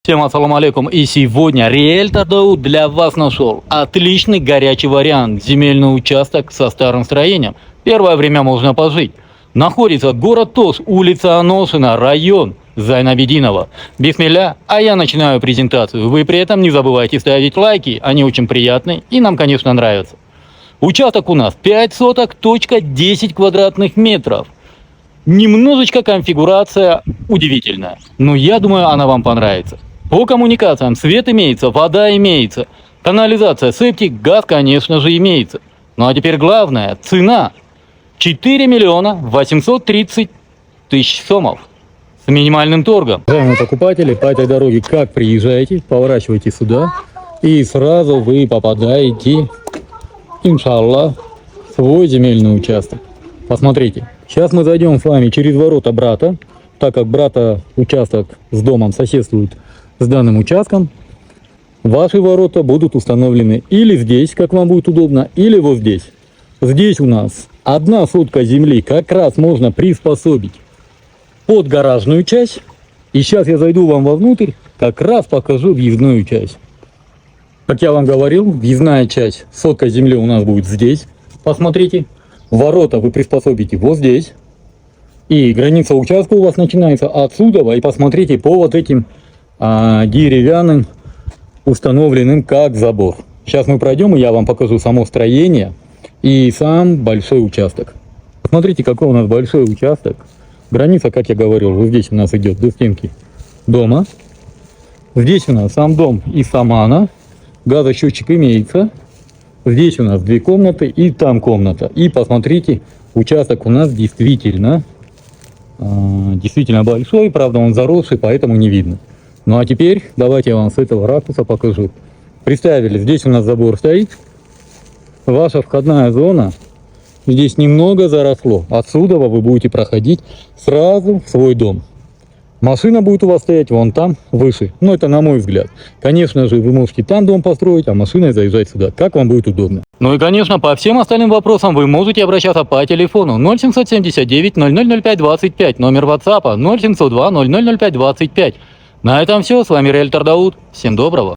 Всем ассаламу алейкум. И сегодня риэлтор Дауд для вас нашел отличный горячий вариант. Земельный участок со старым строением. Первое время можно пожить. Находится город Тош, улица Аношина, район Зайнабединова. Бисмилля, а я начинаю презентацию. Вы при этом не забывайте ставить лайки, они очень приятные и нам, конечно, нравятся. Участок у нас 5 соток, точка 10 квадратных метров. Немножечко конфигурация удивительная, но я думаю, она вам понравится. По коммуникациям свет имеется, вода имеется, канализация, септик, газ, конечно же, имеется. Ну а теперь главное, цена 4 миллиона 830 тысяч сомов с минимальным торгом. Уважаемые покупатели, по этой дороге как приезжаете, поворачивайте сюда и сразу вы попадаете, иншаллах, в свой земельный участок. Посмотрите, сейчас мы зайдем с вами через ворота брата, так как брата участок с домом соседствует с данным участком. Ваши ворота будут установлены или здесь, как вам будет удобно, или вот здесь. Здесь у нас 1 сотка земли как раз можно приспособить под гаражную часть. И сейчас я зайду вам вовнутрь, как раз покажу въездную часть. Как я вам говорил, въездная часть, сотка земли у нас будет здесь. Посмотрите, ворота вы приспособите вот здесь. И граница участка у вас начинается отсюда. И посмотрите по вот этим деревянным, установленным как забор. Сейчас мы пройдем, и я вам покажу само строение и сам большой участок. Смотрите, какой у нас большой участок. Граница, как я говорил, вот здесь у нас идет до стенки дома. Здесь у нас сам дом и сама она. Газосчетчик имеется. Здесь у нас 2 комнаты и там комната. И посмотрите, участок у нас действительно большой. Правда, он заросший, поэтому не видно. Ну а теперь давайте я вам с этого ракурса покажу. Представили, здесь у нас забор стоит. Ваша входная зона. Здесь немного заросло. Отсюда вы будете проходить сразу в свой дом. Машина будет у вас стоять вон там, выше. Ну, это на мой взгляд. Конечно же, вы можете там дом построить, а машиной заезжать сюда. Как вам будет удобно. Ну и, конечно, по всем остальным вопросам вы можете обращаться по телефону 0779 0005 25, номер WhatsApp 0702 0005 25. На этом все. С вами риэлтор Дауд. Всем доброго.